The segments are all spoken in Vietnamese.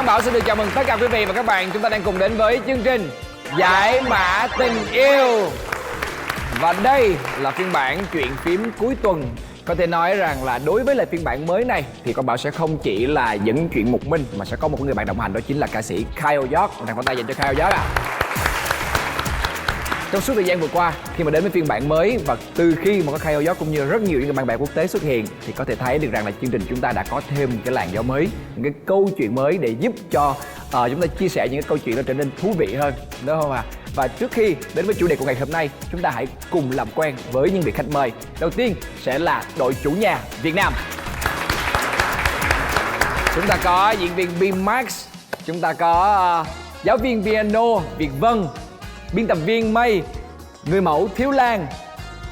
Quang Bảo xin được chào mừng tất cả quý vị và các bạn. Chúng ta đang cùng đến với chương trình Giải Mã Tình Yêu. Và đây là phiên bản chuyện phím cuối tuần. Có thể nói rằng là đối với lại phiên bản mới này thì Quang Bảo sẽ không chỉ là dẫn chuyện một mình, mà sẽ có một người bạn đồng hành, đó chính là ca sĩ Kyle York. Một tràng pháo tay dành cho Kyle York ạ. Trong suốt thời gian vừa qua, khi mà đến với phiên bản mới và từ khi mà có Kyle York cũng như rất nhiều những bạn bè quốc tế xuất hiện, thì có thể thấy được rằng là chương trình chúng ta đã có thêm một cái làn gió mới, những cái câu chuyện mới để giúp cho chúng ta chia sẻ những cái câu chuyện nó trở nên thú vị hơn, đúng không ạ? Và trước khi đến với chủ đề của ngày hôm nay, chúng ta hãy cùng làm quen với những vị khách mời. Đầu tiên sẽ là đội chủ nhà Việt Nam. Chúng ta có diễn viên B-Max, chúng ta có giáo viên piano Việt Vân, biên tập viên Mây, người mẫu Thiếu Lan,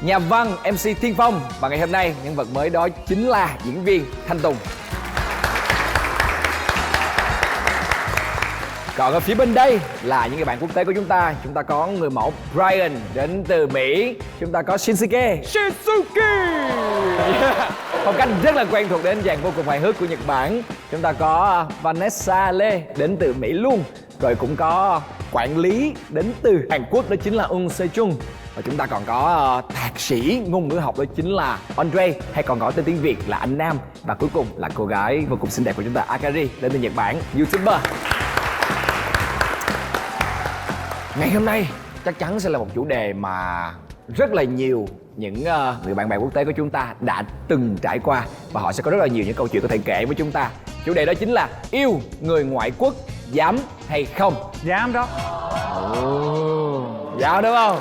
nhà văn MC Thiên Phong, và ngày hôm nay nhân vật mới đó chính là diễn viên Thanh Tùng. Còn ở phía bên đây là những người bạn quốc tế của chúng ta. Chúng ta có người mẫu Brian đến từ Mỹ, chúng ta có Shinsuke, phong cách rất là quen thuộc đến dàn vô cùng hài hước của Nhật Bản. Chúng ta có Vanessa Lê đến từ Mỹ luôn. Rồi cũng có quản lý đến từ Hàn Quốc, đó chính là Eun Se-chung. Và chúng ta còn có thạc sĩ ngôn ngữ học, đó chính là Andre, hay còn gọi tên tiếng Việt là anh Nam. Và cuối cùng là cô gái vô cùng xinh đẹp của chúng ta, Akari, đến từ Nhật Bản, YouTuber. Ngày hôm nay chắc chắn sẽ là một chủ đề mà rất là nhiều những người bạn bè quốc tế của chúng ta đã từng trải qua, và họ sẽ có rất là nhiều những câu chuyện có thể kể với chúng ta. Chủ đề đó chính là yêu người ngoại quốc, dám hay không? Dám đó. Dám đúng không?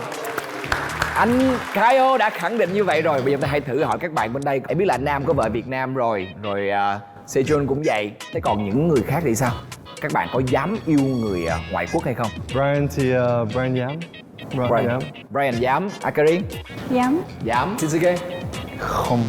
Anh Kyle đã khẳng định như vậy rồi. Bây giờ ta hãy thử hỏi các bạn bên đây. Em biết là anh Nam có vợ Việt Nam rồi, Sejun cũng vậy. Thế còn những người khác thì sao? Các bạn có dám yêu người ngoại quốc hay không? Brian thì Brian dám. Brian dám. Akari? Dám. Dám. Shinsuke? Không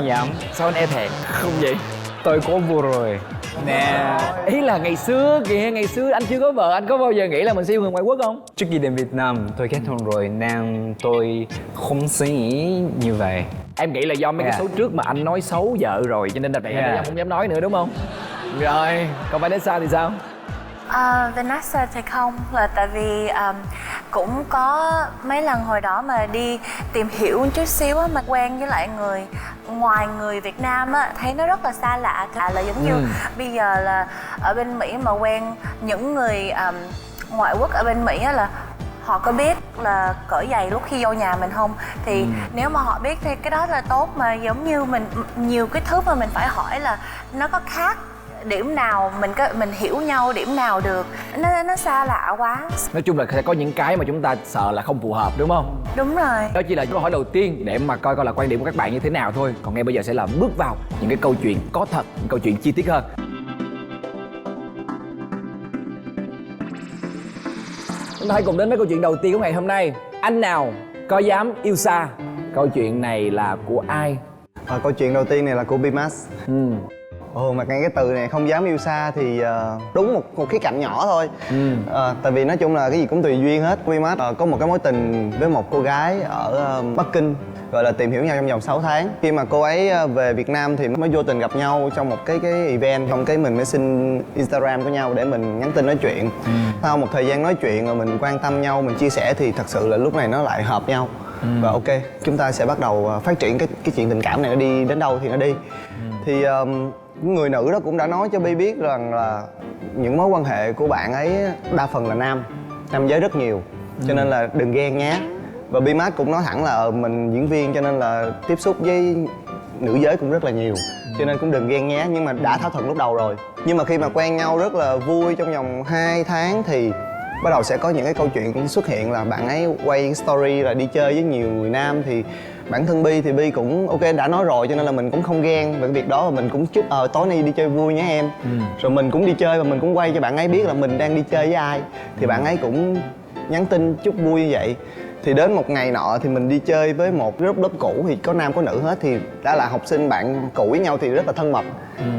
dám. Sao anh e thẹn? Không vậy? Tôi có vợ rồi. Nè, ý là ngày xưa kìa, ngày xưa anh chưa có vợ, anh có bao giờ nghĩ là mình sẽ yêu người ngoại quốc không? Trước khi đến Việt Nam tôi kết hôn rồi nên tôi không suy nghĩ như vậy. Em nghĩ là do mấy cái số trước mà anh nói xấu vợ rồi, cho nên là em không dám nói nữa đúng không? Rồi, còn Vanessa thì sao? Vanessa thì không, là tại vì cũng có mấy lần hồi đó mà đi tìm hiểu một chút xíu á, mà quen với lại người ngoài người Việt Nam á, thấy nó rất là xa lạ. Là giống như bây giờ là ở bên Mỹ mà quen những người ngoại quốc ở bên Mỹ á, là họ có biết là cởi giày lúc khi vô nhà mình không? Thì nếu mà họ biết thì cái đó là tốt, mà giống như mình nhiều cái thứ mà mình phải hỏi là nó có khác điểm nào, mình hiểu nhau điểm nào được, nó xa lạ quá. Nói chung là sẽ có những cái mà chúng ta sợ là không phù hợp đúng không? Đúng rồi. Đó chỉ là câu hỏi đầu tiên để mà coi là quan điểm của các bạn như thế nào thôi. Còn ngay bây giờ sẽ là bước vào những cái câu chuyện có thật, những câu chuyện chi tiết hơn. Chúng ta hãy cùng đến với câu chuyện đầu tiên của ngày hôm nay. Anh nào có dám yêu xa? Câu chuyện này là của ai? Câu chuyện đầu tiên này là của B-Max. Mà ngay cái từ này không dám yêu xa thì đúng một khía cạnh nhỏ thôi. Tại vì nói chung là cái gì cũng tùy duyên hết. B-Max có một cái mối tình với một cô gái ở Bắc Kinh, gọi là tìm hiểu nhau trong vòng 6 tháng. Khi mà cô ấy về Việt Nam thì mới vô tình gặp nhau trong một cái event, xong cái mình mới xin Instagram của nhau để mình nhắn tin nói chuyện. Sau một thời gian nói chuyện rồi mình quan tâm nhau, mình chia sẻ thì thật sự là lúc này nó lại hợp nhau. Và ok, chúng ta sẽ bắt đầu phát triển cái chuyện tình cảm này, nó đi đến đâu thì nó đi. Thì người nữ đó cũng đã nói cho Bi biết rằng là những mối quan hệ của bạn ấy đa phần là nam giới rất nhiều, cho nên là đừng ghen nhé. Và B-Max cũng nói thẳng là mình diễn viên cho nên là tiếp xúc với nữ giới cũng rất là nhiều, cho nên cũng đừng ghen nhé. Nhưng mà đã thỏa thuận lúc đầu rồi. Nhưng mà khi mà quen nhau rất là vui trong vòng 2 tháng thì bắt đầu sẽ có những cái câu chuyện xuất hiện là bạn ấy quay story là đi chơi với nhiều người nam. Thì bản thân Bi thì Bi cũng ok, đã nói rồi cho nên là mình cũng không ghen về cái việc đó, và mình cũng chúc tối nay đi chơi vui nhé em. Rồi mình cũng đi chơi và mình cũng quay cho bạn ấy biết là mình đang đi chơi với ai. Thì bạn ấy cũng nhắn tin chúc vui như vậy. Thì đến một ngày nọ thì mình đi chơi với một group lớp cũ, thì có nam có nữ hết, thì đã là học sinh bạn cũ với nhau thì rất là thân mật.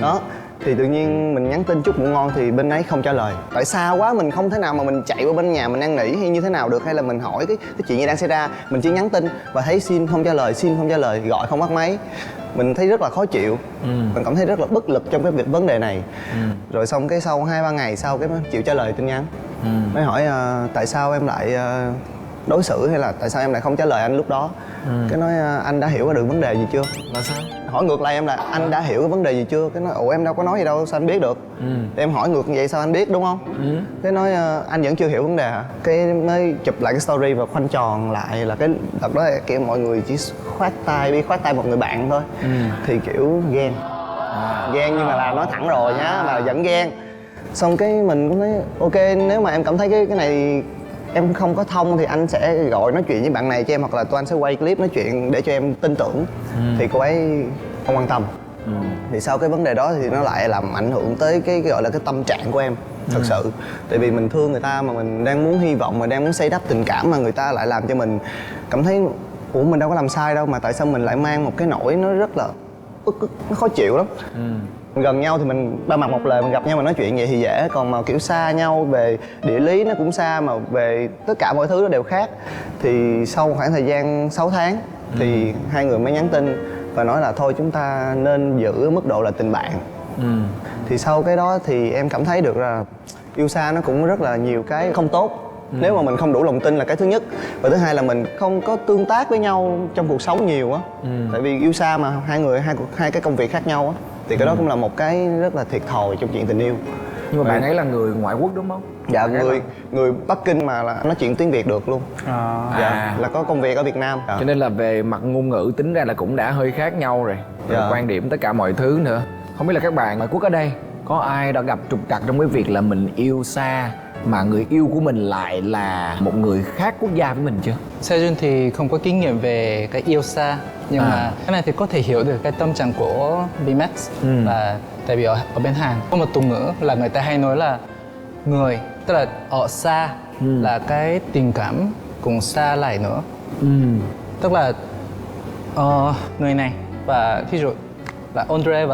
Đó, thì tự nhiên mình nhắn tin chúc ngủ ngon thì bên ấy không trả lời. Tại sao quá, mình không thể nào mà mình chạy qua bên nhà mình năn nỉ hay như thế nào được, hay là mình hỏi cái chuyện gì đang xảy ra. Mình chỉ nhắn tin và thấy xin không trả lời, gọi không bắt máy. mình thấy rất là khó chịu, mình cảm thấy rất là bất lực trong cái vấn đề này. Rồi xong cái sau 2-3 ngày sau cái mới chịu trả lời tin nhắn, mới hỏi tại sao em lại đối xử hay là tại sao em lại không trả lời anh lúc đó. Cái nói anh đã hiểu được vấn đề gì chưa. Là sao? Hỏi ngược lại em là anh đã hiểu cái vấn đề gì chưa. Cái nói ủa em đâu có nói gì đâu sao anh biết được. Thì em hỏi ngược như vậy sao anh biết đúng không. Cái nói anh vẫn chưa hiểu vấn đề hả. Cái mới chụp lại cái story và khoanh tròn lại là cái đợt đó kiểu mọi người chỉ khoát tay một người bạn thôi. Thì kiểu ghen ghen nhưng mà là nói thẳng rồi nhá, mà vẫn ghen. Xong cái mình cũng thấy ok, nếu mà em cảm thấy cái này em không có thông thì anh sẽ gọi nói chuyện với bạn này cho em, hoặc là tụi anh sẽ quay clip nói chuyện để cho em tin tưởng. Thì cô ấy không quan tâm. Thì sau cái vấn đề đó thì nó lại làm ảnh hưởng tới cái gọi là cái tâm trạng của em thật sự. Tại vì mình thương người ta mà mình đang muốn hy vọng, mà đang muốn xây đắp tình cảm, mà người ta lại làm cho mình cảm thấy ủa mình đâu có làm sai đâu, mà tại sao mình lại mang một cái nỗi nó rất là nó khó chịu lắm. Gần nhau thì mình ba mặt một lời, mình gặp nhau mình nói chuyện vậy thì dễ, còn mà kiểu xa nhau về địa lý nó cũng xa, mà về tất cả mọi thứ nó đều khác. Thì sau khoảng thời gian 6 tháng thì hai người mới nhắn tin và nói là thôi chúng ta nên giữ mức độ là tình bạn. Thì sau cái đó thì em cảm thấy được là yêu xa nó cũng rất là nhiều cái không tốt. Nếu mà mình không đủ lòng tin là cái thứ nhất, và thứ hai là mình không có tương tác với nhau trong cuộc sống nhiều á. Tại vì yêu xa mà hai cái công việc khác nhau á, thì cái đó cũng là một cái rất là thiệt thòi trong chuyện tình yêu. Nhưng mà bạn ấy là người ngoại quốc đúng không? Dạ, người Bắc Kinh mà là nói chuyện tiếng Việt được luôn. Dạ, là có công việc ở Việt Nam. Cho nên là về mặt ngôn ngữ tính ra là cũng đã hơi khác nhau rồi. Rồi quan điểm tất cả mọi thứ nữa. Không biết là các bạn ngoại quốc ở đây có ai đã gặp trục trặc trong cái việc là mình yêu xa mà người yêu của mình lại là một người khác quốc gia với mình chưa? Sejun thì không có kinh nghiệm về cái yêu xa, nhưng mà cái này thì có thể hiểu được cái tâm trạng của BMAX. Là tại vì ở bên Hàn có một tục ngữ là người ta hay nói là người, tức là ở xa là cái tình cảm cũng xa lại nữa. Tức là người này và thí dụ là Andre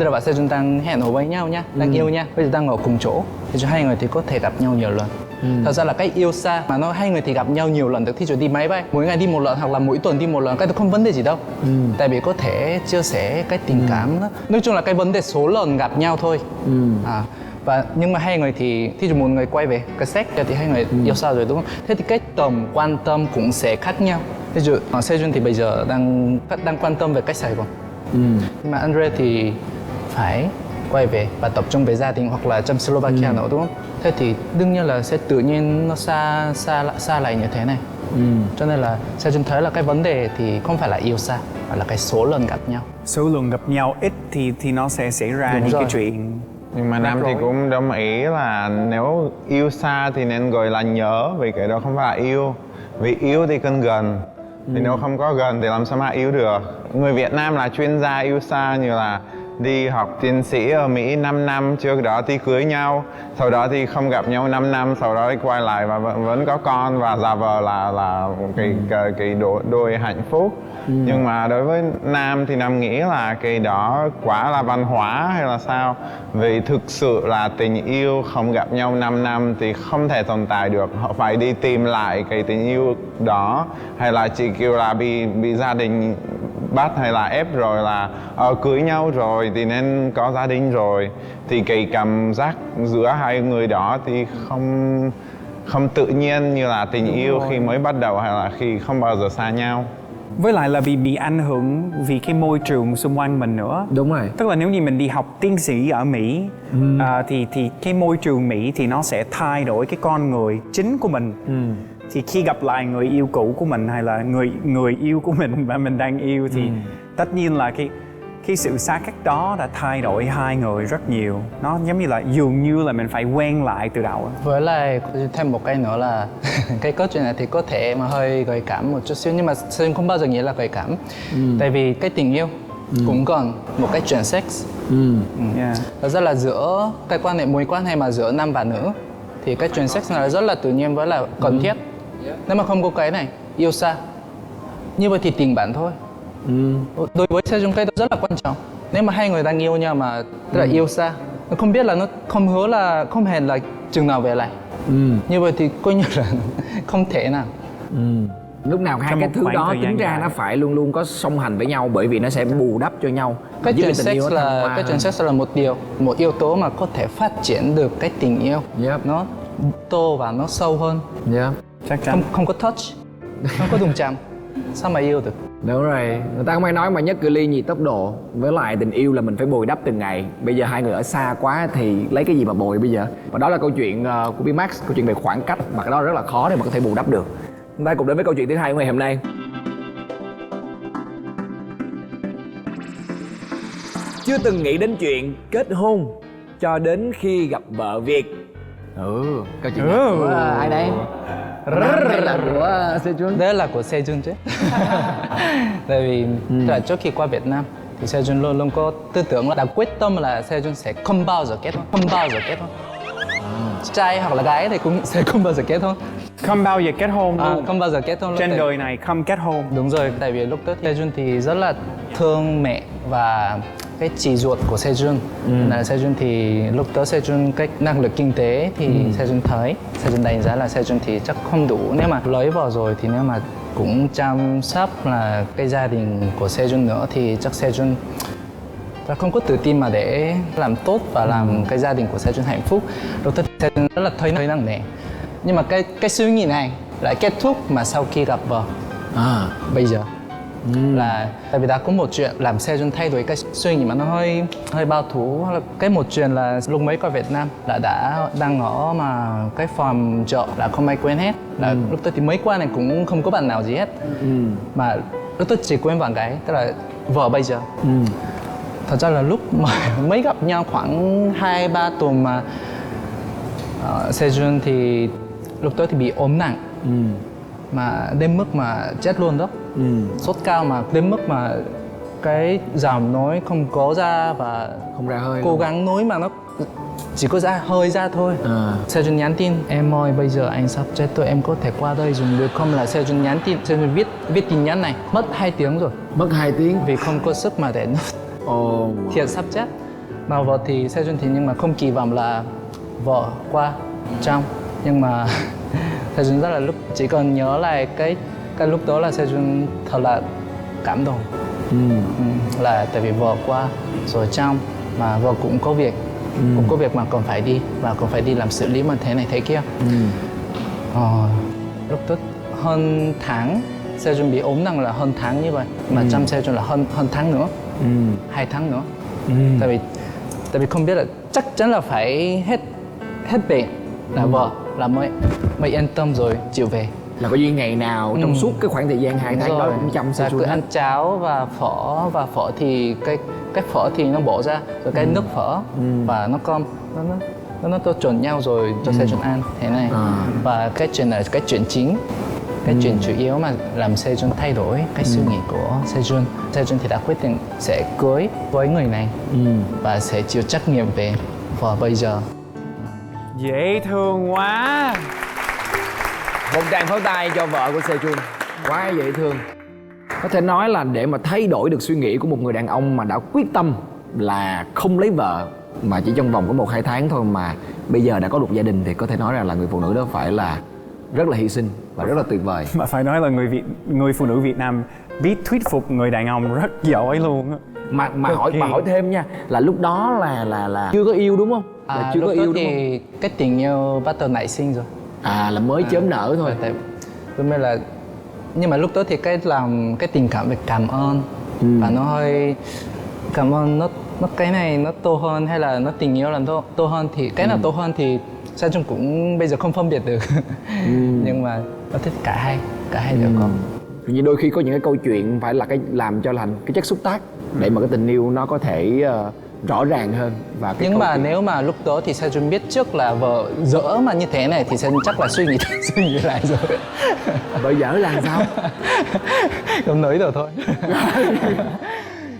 và Sejun đang hẹn hò với nhau nhá, đang yêu nha, bây giờ đang ở cùng chỗ thì cho hai người thì có thể gặp nhau nhiều lần. Thật ra là cái yêu xa mà nó hai người thì gặp nhau nhiều lần được, thí dụ đi máy bay mỗi ngày đi một lần hoặc là mỗi tuần đi một lần, cái đó không vấn đề gì đâu. Tại vì có thể chia sẻ cái tình cảm đó. Nói chung là cái vấn đề số lần gặp nhau thôi. Và nhưng mà hai người thì thí dụ một người quay về cái sex thì hai người yêu xa rồi đúng không? Thế thì cái tầm quan tâm cũng sẽ khác nhau. Ví dụ Sejun thì bây giờ đang quan tâm về cách Sài Gòn. Nhưng mà Andre thì phải quay về và tập trung về gia đình hoặc là trong Slovakia nữa đúng không? Thế thì đương nhiên là sẽ tự nhiên nó xa lại như thế này. Cho nên là Sejun thấy là cái vấn đề thì không phải là yêu xa mà là cái số lần gặp nhau. Số lần gặp nhau ít thì nó sẽ xảy ra những cái chuyện. Nhưng mà Nam thì cũng đồng ý là nếu yêu xa thì nên gọi là nhớ, vì cái đó không phải là yêu. Vì yêu thì cần gần, vì nếu không có gần thì làm sao mà yêu được. Người Việt Nam là chuyên gia yêu xa, như là đi học tiến sĩ ở Mỹ 5 năm, trước đó thì cưới nhau, sau đó thì không gặp nhau 5 năm, sau đó thì quay lại và vẫn có con và giả vờ là cái đôi hạnh phúc. Nhưng mà đối với Nam thì Nam nghĩ là cái đó quá là văn hóa hay là sao? Vì thực sự là tình yêu không gặp nhau 5 năm thì không thể tồn tại được. Họ phải đi tìm lại cái tình yêu đó, hay là chỉ kiểu là bị gia đình bắt hay là ép rồi là cưới nhau rồi thì nên có gia đình rồi, thì cái cảm giác giữa hai người đó thì không tự nhiên như là tình yêu khi mới bắt đầu hay là khi không bao giờ xa nhau. Với lại là bị ảnh hưởng vì cái môi trường xung quanh mình nữa. Đúng rồi. Tức là nếu như mình đi học tiến sĩ ở Mỹ thì cái môi trường Mỹ thì nó sẽ thay đổi cái con người chính của mình. Thì khi gặp lại người yêu cũ của mình hay là người yêu của mình mà mình đang yêu thì tất nhiên là cái sự xa cách đó đã thay đổi hai người rất nhiều. Nó giống như là dường như là mình phải quen lại từ đầu. Với lại thêm một cái nữa là cái câu chuyện này thì có thể mà hơi gợi cảm một chút xíu, nhưng mà Sejun không bao giờ nghĩ là gợi cảm. Tại vì cái tình yêu cũng còn một cái chuyện sex. Thật ra là giữa cái mối quan hệ mà giữa nam và nữ thì cái chuyện sex này rất là tự nhiên với là cần thiết. Nếu mà không có cái này, yêu xa, như vậy thì tình bạn thôi. Đối với Sejun cái đó rất là quan trọng. Nếu mà hai người đang yêu nhau mà tức là yêu xa, nó không biết là nó không hứa là không hẹn là chừng nào về lại, như vậy thì coi như là không thể nào. Lúc nào hai Trong cái một thứ khoảng đó thời gian tính ra dài. nó phải luôn luôn có song hành với nhau, bởi vì nó sẽ bù đắp cho nhau. Cái giúp chuyện tình yêu sex nó thăng là hoa cái chuyện hơn. sex là một yếu tố mà có thể phát triển được cái tình yêu. Yep. Nó tô và nó sâu hơn. Yeah. Chắc chắn. Không có touch, không có đụng chạm, sao mà yêu được? Đúng rồi, người ta không hay nói mà nhất cự ly nhì tốc độ. Với lại tình yêu là mình phải bồi đắp từng ngày. Bây giờ hai người ở xa quá thì lấy cái gì mà bồi bây giờ. Và đó là câu chuyện của Bimax, câu chuyện về khoảng cách. Mà cái đó rất là khó để mà có thể bù đắp được. Chúng ta cùng đến với câu chuyện thứ hai của ngày hôm nay. Chưa từng nghĩ đến chuyện kết hôn cho đến khi gặp vợ Việt. Câu chuyện này của ai đây? Hay là của Sejun? Đấy là của Sejun chứ. Tại vì tức là trước khi qua Việt Nam thì Sejun luôn luôn có tư tưởng là đã quyết tâm là Sejun sẽ không bao giờ kết hôn, không bao giờ kết hôn. Trai hoặc là gái thì cũng sẽ không bao giờ kết hôn. Không bao giờ kết hôn luôn. Không bao giờ kết hôn luôn. Trên Tại- đời này không kết hôn. Đúng rồi, tại vì lúc đó Sejun thì rất là thương mẹ và cái chị ruột của Sejun. Nên là Sejun thì lúc đó Sejun cái năng lực kinh tế thì Sejun thấy, Sejun đánh giá là Sejun thì chắc không đủ. Nếu mà lấy vợ rồi thì nếu mà cũng chăm sóc là cái gia đình của Sejun nữa thì chắc Sejun ta không có tự tin mà để làm tốt và làm cái gia đình của Sejun hạnh phúc. Lúc đó Sejun rất là thấy nặng nề. Nhưng mà cái suy nghĩ này lại kết thúc mà sau khi gặp vợ. Bây giờ là tại vì đã có một chuyện làm Sejun thay đổi cái suy nghĩ mà nó hơi bảo thủ. Cái một chuyện là lúc mới qua Việt Nam là đang ở mà cái phòng trọ là không ai quen hết. Là lúc đó thì mới qua này cũng không có bạn nào gì hết. Mà lúc đó chỉ quen bạn gái, tức là vợ bây giờ. Thật ra là lúc mà mới gặp nhau khoảng 2-3 tuần mà Sejun thì lúc đó thì bị ốm nặng. Mà đến mức mà chết luôn đó. Sốt cao mà đến mức mà cái giọng nói không có ra và Không ra hơi cố luôn. gắng nói mà nó chỉ có hơi ra thôi. Sejun nhắn tin: em ơi bây giờ anh sắp chết rồi, em có thể qua đây dùng được không? Là Sejun nhắn tin, Sejun viết tin nhắn này mất 2 tiếng rồi Mất 2 tiếng. vì không có sức mà để thiệt sắp chết. Mà vợ thì Sejun thì nhưng mà không kỳ vọng là vợ qua trong, nhưng mà Sejun rất là lúc chỉ còn nhớ lại cái lúc đó là Sejun thật là cảm động. Là tại vì vợ qua rồi trong mà vợ cũng có việc, cũng có việc mà còn phải đi và còn phải đi làm xử lý mà thế này thế kia. Lúc đó hơn tháng Sejun bị ốm nặng là hơn tháng như vậy mà chăm Sejun là hơn tháng nữa, 2 tháng nữa. Tại vì không biết là chắc chắn là phải hết bệnh là vợ là mới yên tâm rồi chịu về. Là có duyên ngày nào trong suốt cái khoảng thời gian 2 tháng đó cũng chăm là Sejun cứ hết. ăn cháo và phở thì cái phở thì nó bỏ ra rồi cái nước phở và nó tô trộn nhau rồi cho Sejun ăn thế này. Và cái chuyện này là cái chuyện chính, cái chuyện chủ yếu mà làm Sejun thay đổi cái suy nghĩ của Sejun. Sejun thì đã quyết định sẽ cưới với người này và sẽ chịu trách nhiệm về vợ bây giờ. Dễ thương quá. Một tràng pháo tay cho vợ của Sejun. Quá dễ thương. Có thể nói là để mà thay đổi được suy nghĩ của một người đàn ông mà đã quyết tâm là không lấy vợ mà chỉ trong vòng có 1-2 tháng thôi mà bây giờ đã có một gia đình, thì có thể nói rằng là người phụ nữ đó phải là rất là hy sinh và rất là tuyệt vời. Mà phải nói là người phụ nữ Việt Nam biết thuyết phục người đàn ông rất giỏi luôn á. Mà hỏi thêm nha, là lúc đó là chưa có yêu đúng không? Là chưa lúc có đó yêu đúng không? thì cái tình yêu bắt đầu nảy sinh rồi. Là mới chớm nở thôi. Tại mới là, nhưng mà lúc đó thì cái tình cảm về cảm ơn và nó hơi cảm ơn nó cái này nó to hơn hay là nó tình yêu là to hơn thì cái nào to hơn thì Sejun cũng bây giờ không phân biệt được. Nhưng mà nó thích cả hai đều có. Như đôi khi có những cái câu chuyện phải là cái làm cho thành cái chất xúc tác để mà cái tình yêu nó có thể rõ ràng hơn. Và cái Nhưng mà chuyện... nếu mà lúc đó thì Sejun biết trước là vợ dở mà như thế này thì Sejun chắc là suy nghĩ lại rồi. Vợ dở là sao? Không nói được thôi.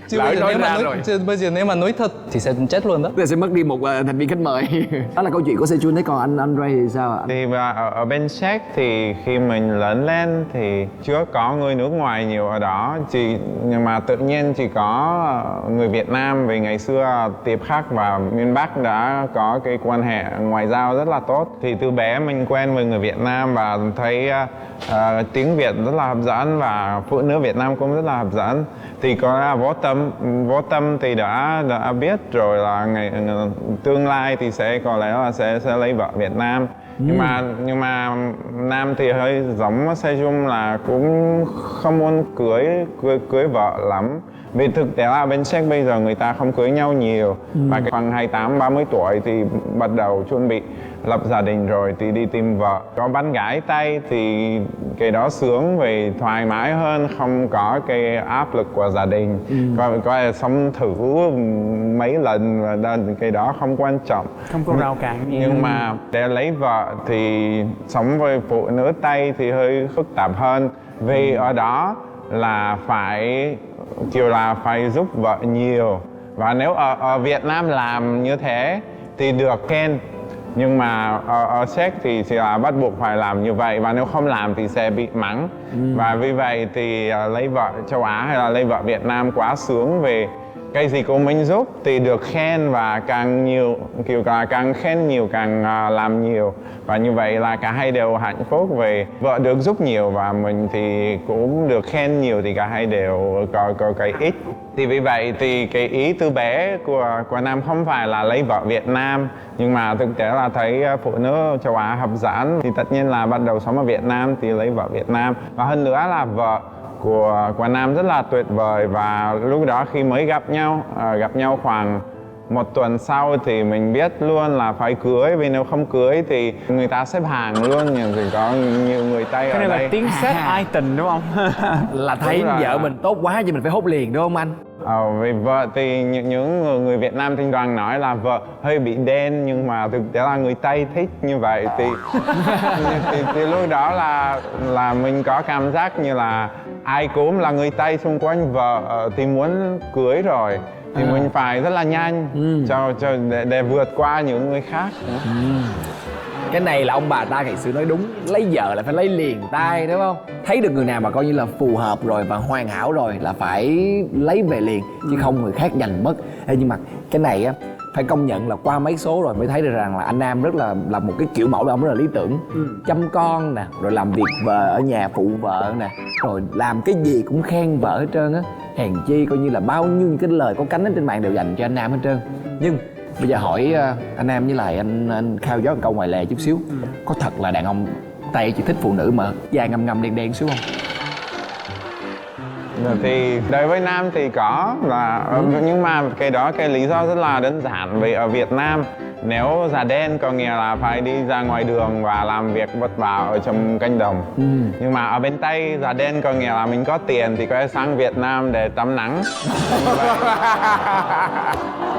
Chứ Lỡ bây giờ, nói nếu mà ra nói, rồi. chứ bây giờ nếu mà nói thật thì sẽ chết luôn đó. Tôi sẽ mất đi một thành viên khách mời. Đó là câu chuyện của Sejun đấy, còn anh Ray thì sao ạ? Thì ở bên Séc thì khi mình lớn lên thì chưa có người nước ngoài nhiều ở đó, nhưng mà tự nhiên chỉ có người Việt Nam, vì ngày xưa Tiệp Khắc và miền Bắc đã có cái quan hệ ngoại giao rất là tốt. Thì từ bé mình quen với người Việt Nam và thấy tiếng Việt rất là hấp dẫn và phụ nữ Việt Nam cũng rất là hấp dẫn. Thì có là vô tâm thì đã biết rồi là tương lai thì sẽ có lẽ là sẽ lấy vợ Việt Nam. Nhưng mà Nam thì hơi giống Sejun là cũng không muốn cưới vợ lắm. Vì thực tế là bên Séc bây giờ người ta không cưới nhau nhiều. Và khoảng 28-30 tuổi thì bắt đầu chuẩn bị lập gia đình rồi thì đi tìm vợ. Có bạn gái Tây thì cái đó sướng vì thoải mái hơn, không có cái áp lực của gia đình. Có sống thử mấy lần và cái đó không quan trọng. Không có rào cản gì. Nhưng mà để lấy vợ thì sống với phụ nữ Tây thì hơi phức tạp hơn. Vì ở đó là phải giúp vợ nhiều. Và nếu ở Việt Nam làm như thế thì được khen. Nhưng mà ở Séc thì là bắt buộc phải làm như vậy, và nếu không làm thì sẽ bị mắng. Và vì vậy thì lấy vợ châu Á hay là lấy vợ Việt Nam quá sướng, về cái gì cũng mình giúp thì được khen, và càng nhiều kiểu là càng khen nhiều càng làm nhiều, và như vậy là cả hai đều hạnh phúc về vợ được giúp nhiều và mình thì cũng được khen nhiều, thì cả hai đều có cái ít. Thì vì vậy thì cái ý từ bé của Nam không phải là lấy vợ Việt Nam, nhưng mà thực tế là thấy phụ nữ châu Á hấp dẫn thì tất nhiên là bắt đầu sống ở Việt Nam thì lấy vợ Việt Nam. Và hơn nữa là vợ của Nam rất là tuyệt vời, và lúc đó khi mới gặp nhau khoảng một tuần sau thì mình biết luôn là phải cưới, vì nếu không cưới thì người ta xếp hàng luôn, nhưng thì có nhiều người Tây Cái ở này đây. là tiếng sét ai tình đúng không? Là thấy Đúng rồi. vợ mình tốt quá cho mình phải hốt liền đúng không anh? Vì vợ thì những người Việt Nam thỉnh thoảng nói là vợ hơi bị đen, nhưng mà thực tế là người Tây thích như vậy thì thì lúc đó là mình có cảm giác như là ai cũng là người Tây xung quanh vợ thì muốn cưới rồi thì mình phải rất là nhanh để vượt qua những người khác. Cái này là ông bà ta ngày xưa nói đúng, lấy vợ là phải lấy liền tay đúng không? Thấy được người nào mà coi như là phù hợp rồi và hoàn hảo rồi là phải lấy về liền, chứ không người khác giành mất. Ê, nhưng mà cái này á phải công nhận là qua mấy số rồi mới thấy được rằng là anh Nam rất là một cái kiểu mẫu, ông rất là lý tưởng. Chăm con nè, rồi làm việc vợ ở nhà phụ vợ nè, rồi làm cái gì cũng khen vợ hết trơn á. Hèn chi coi như là bao nhiêu những cái lời có cánh ở trên mạng đều dành cho anh Nam hết trơn. Nhưng bây giờ hỏi anh Nam với lại anh Khao gió một câu ngoài lề chút xíu. Có thật là đàn ông Tây chỉ thích phụ nữ mà da ngăm ngăm đen đen xíu không? Thì đối với Nam thì có là nhưng mà cái lý do rất là đơn giản, vì ở Việt Nam nếu da đen có nghĩa là phải đi ra ngoài đường và làm việc vất vả ở trong cánh đồng. Nhưng mà ở bên Tây da đen có nghĩa là mình có tiền thì có thể sang Việt Nam để tắm nắng.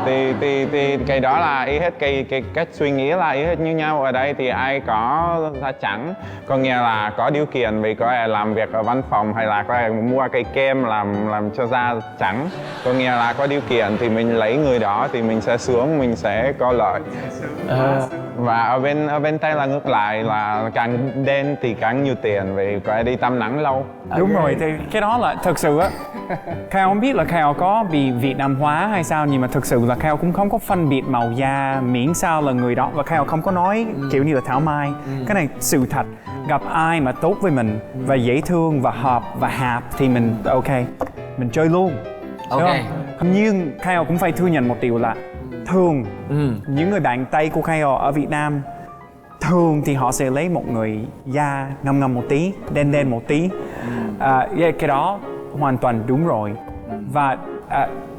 thì cái đó là ý hết, cái cách suy nghĩ là ý hết như nhau. Ở đây thì ai có da trắng có nghĩa là có điều kiện, vì có thể làm việc ở văn phòng hay là có thể mua cây kem làm cho da trắng, có nghĩa là có điều kiện thì mình lấy người đó thì mình sẽ sướng, mình sẽ có lợi. Và ở bên Tây là ngược lại, là càng đen thì càng nhiều tiền vì có thể đi tắm nắng lâu. Đúng rồi, thì cái đó là thực sự á, Khao không biết là Khao có bị Việt Nam hóa hay sao, nhưng mà thực sự là Khao cũng không có phân biệt màu da, miễn sao là người đó, và Khao không có nói kiểu như là thảo mai. Cái này sự thật, gặp ai mà tốt với mình và dễ thương và hợp và hạp thì mình ok, mình chơi luôn. Ok. Đúng không? Nhưng Khao cũng phải thừa nhận một điều là thường những người bạn Tây của Khao ở Việt Nam thường thì họ sẽ lấy một người da ngăm ngăm một tí, đen đen một tí. Cái đó hoàn toàn đúng rồi. Và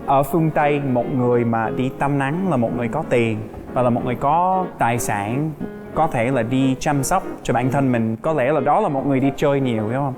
ở phương Tây, một người mà đi tắm nắng là một người có tiền và là một người có tài sản, có thể là đi chăm sóc cho bản thân mình, có lẽ là đó là một người đi chơi nhiều, đúng không?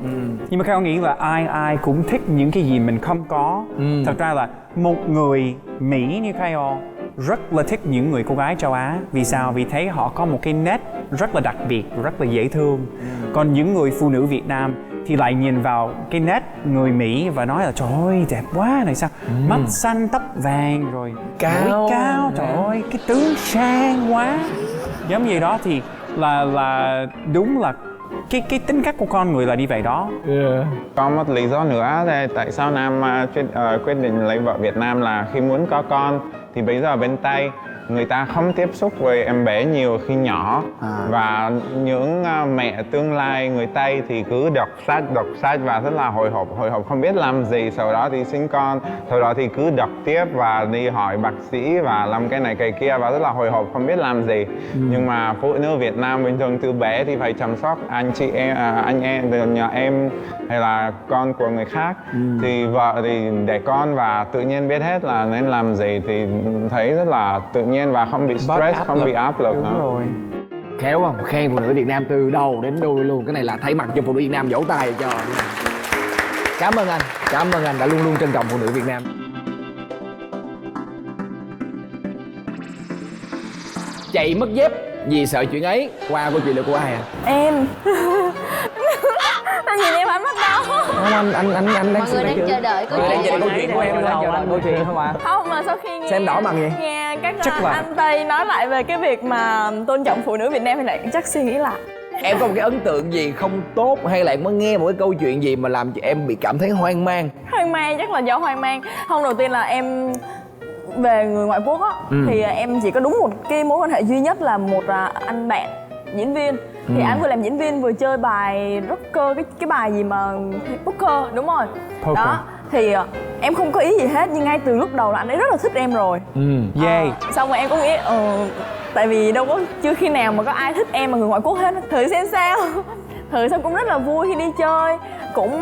Nhưng mà Khao nghĩ là ai cũng thích những cái gì mình không có. Thật ra là một người Mỹ như Khao rất là thích những người cô gái châu Á. Vì sao? Vì thấy họ có một cái nét rất là đặc biệt, rất là dễ thương. Còn những người phụ nữ Việt Nam thì lại nhìn vào cái nét người Mỹ và nói là trời ơi đẹp quá này sao, mắt xanh tóc vàng rồi mũi cao, trời ơi cái tướng sang quá, giống gì đó. Thì là đúng là cái tính cách của con người là đi về đó. Có một lý do nữa tại sao Nam quyết định lấy vợ Việt Nam là khi muốn có con thì bây giờ bên Tây người ta không tiếp xúc với em bé nhiều khi nhỏ, và những mẹ tương lai người Tây thì cứ đọc sách và rất là hồi hộp không biết làm gì, sau đó thì sinh con, sau đó thì cứ đọc tiếp và đi hỏi bác sĩ và làm cái này cái kia và rất là hồi hộp không biết làm gì. Nhưng mà phụ nữ Việt Nam bình thường từ bé thì phải chăm sóc anh chị em, anh em nhà em hay là con của người khác, thì vợ thì đẻ con và tự nhiên biết hết là nên làm gì, thì thấy rất là tự nhiên và không bị stress, không bị áp lực nữa. Rồi. Khéo không? Khen phụ nữ Việt Nam từ đầu đến đuôi luôn. Cái này là thay mặt cho phụ nữ Việt Nam vỗ tay cho. Cảm ơn anh đã luôn luôn trân trọng phụ nữ Việt Nam. Chạy mất dép vì sợ chuyện ấy, qua câu chuyện là của ai à? Em. Anh nhìn em ánh mắt đâu? Không, anh đang Mọi người đang chờ đợi câu đang chuyện. chờ câu chuyện của em, đang chờ đợi câu chuyện không ạ? Không, mà sau khi nghe Xem đỏ mặt gì? nghe các Chắc là- anh Tây nói lại về cái việc mà tôn trọng phụ nữ Việt Nam thì lại chắc suy nghĩ là Em có một cái ấn tượng gì không tốt hay là em mới nghe một cái câu chuyện gì mà làm cho em bị cảm thấy hoang mang? hoang mang, chắc là do hoang mang. Hôm đầu tiên là em về người ngoại quốc á, thì em chỉ có đúng một cái mối quan hệ duy nhất là một anh bạn diễn viên. Thì anh vừa làm diễn viên vừa chơi bài rocker, cái bài gì mà poker, đúng rồi. Poker. Đó, thì em không có ý gì hết, nhưng ngay từ lúc đầu là anh ấy rất là thích em rồi. Yeah. Xong rồi em có nghĩ tại vì đâu có chưa khi nào mà có ai thích em mà người ngoại quốc hết, thử xem sao. Thử xong cũng rất là vui khi đi chơi, cũng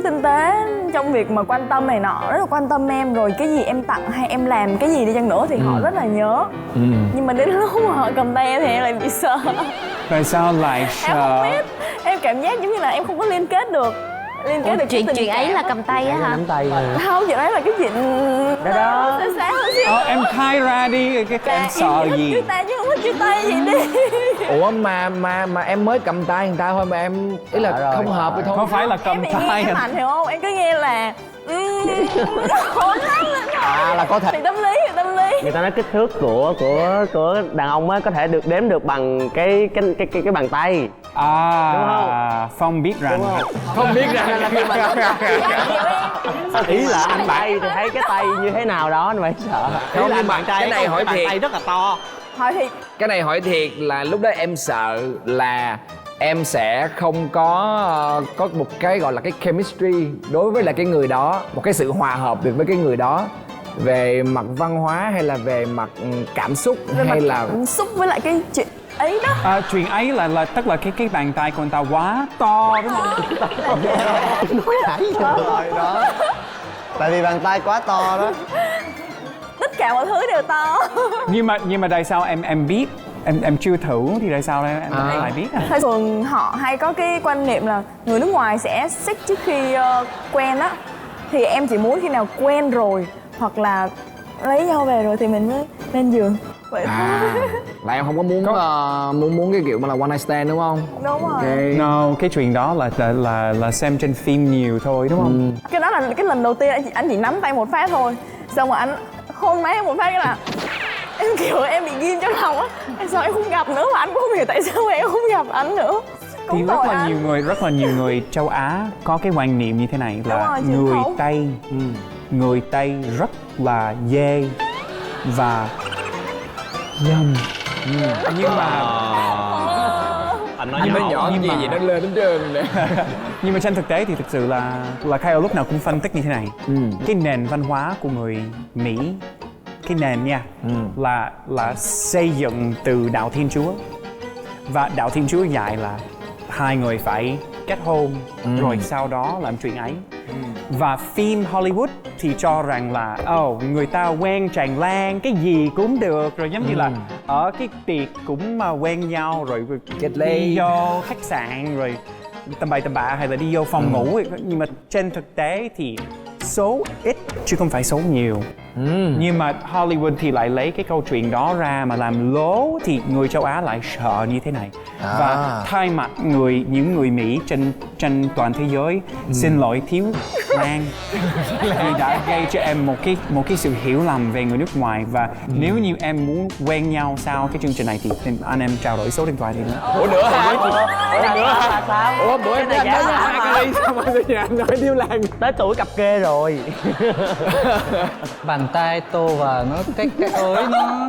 tinh tế trong việc mà quan tâm này nọ, rất là quan tâm em, rồi cái gì em tặng hay em làm cái gì đi chăng nữa thì họ rất là nhớ. Nhưng mà đến lúc mà họ cầm tay em thì em lại bị sợ. Tại sao lại Em không sợ? biết, em cảm giác giống như là em không có liên kết được Ủa, cái chuyện tình ấy cảm là cầm tay á hả? Nắm tay rồi. Không, chuyện đấy là cái chuyện đó. sáng hơn xíu. Em khai ra đi, cái em sợ gì? Chia tay chứ không có chia tay gì đi. Ủa mà em mới cầm tay người ta thôi mà em ý là Rồi, không hợp với thôi. Không phải là Em cầm bị tay nghe em à? mạnh hiểu không? Em cứ nghe là khổ lắm lên thôi. Là có thể. Thì tâm lý. Người ta nói kích thước của đàn ông á có thể được đếm được bằng cái bàn tay. À, Phong biết rằng. Không biết rằng là Ý là anh bạn thì thấy cái tay như thế nào đó anh phải sợ. Không, nhưng mà cái này hỏi bàn thiệt. tay rất là to. Hỏi thì Cái này hỏi thiệt là lúc đó em sợ là em sẽ không có một cái gọi là cái chemistry đối với lại cái người đó, một cái sự hòa hợp được với cái người đó về mặt văn hóa hay là về mặt cảm xúc hay là xúc với lại cái chuyện ấy đó. Chuyện ấy là tức là cái bàn tay của anh ta quá to đúng không? Rồi đó. Tại vì bàn tay quá to đó. Tất cả mọi thứ đều to. Nhưng mà tại sao em biết? Em chưa thử thì tại sao em lại biết à? Thường họ hay có cái quan niệm là người nước ngoài sẽ sex trước khi quen á. Thì em chỉ muốn khi nào quen rồi hoặc là lấy nhau về rồi thì mình mới lên giường. Vậy thôi. là em không có muốn muốn cái kiểu mà là one night stand đúng không? Đúng rồi. Ok. No, cái chuyện đó là xem trên phim nhiều thôi đúng không? Cái đó là cái lần đầu tiên anh chỉ nắm tay một phát thôi. Xong rồi anh hôn má em một phát cái là em kiểu em bị ghim trong lòng á. Sao em không gặp nữa mà anh cũng không hiểu tại sao mà em không gặp anh nữa. Thì Cũng rất tội là anh. nhiều người châu Á có cái quan niệm như thế này là rồi, truyền người thống. Tây người Tây rất là dê và dâm. Nhưng mà Anh nói Anh nó nhỏ nhưng gì mà- vậy nó lên đến trên này. nhưng mà trên thực tế thì thực sự là Kyle lúc nào cũng phân tích như thế này. Cái nền văn hóa của người Mỹ, cái nền nha, là xây dựng từ đạo Thiên Chúa, và đạo Thiên Chúa dạy là hai người phải kết hôn rồi sau đó làm chuyện ấy. Và phim Hollywood thì cho rằng là người ta quen tràn lan cái gì cũng được, rồi giống như là ở cái tiệc cũng mà quen nhau rồi Kết ly. đi vô khách sạn rồi tầm bậy tầm bạ hay là đi vô phòng ngủ. Nhưng mà trên thực tế thì số ít chứ không phải số nhiều Nhưng mà Hollywood thì lại lấy cái câu chuyện đó ra mà làm lố, thì người châu Á lại sợ như thế này. Và thay mặt những người Mỹ trên toàn thế giới, xin lỗi thiếu Lan vì đã gây cho em một cái sự hiểu lầm về người nước ngoài. Và nếu như em muốn quen nhau sau cái chương trình này thì anh em trao đổi số điện thoại thì nữa. Ủa nữa hả? Ủa bữa em nói giả hai cái đi sao mọi người nhà nói Điêu Lan. Tới tuổi cặp kê rồi. Bàn tay tô và nó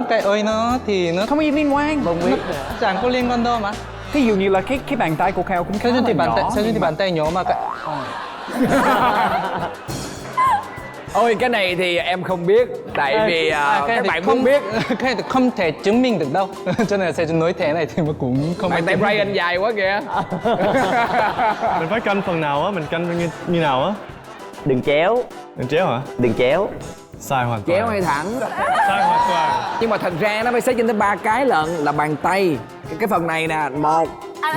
cái ơi nó thì nó Không có gì liên quan. không biết, chẳng có liên quan đâu mà. Thí dụ như là cái bàn tay của Kheo cũng khá Sao là thì bàn tay, nhỏ. sao thì bàn tay nhỏ mà Ôi cái này thì em không biết. Tại vì các bạn muốn biết. cái này thì không thể chứng minh được đâu. Cho nên là sẽ nói thế này thì mà cũng không. Bàn tay Brian dài quá kìa. Mình phải canh phần nào á, mình canh như nào á? Đừng chéo. Đừng chéo hả? Đừng chéo. Sai hoàn toàn. Chéo hay thẳng. Sai hoàn toàn. Nhưng mà thật ra nó phải xếp trên tới 3 cái lận. Là bàn tay, cái phần này nè 1,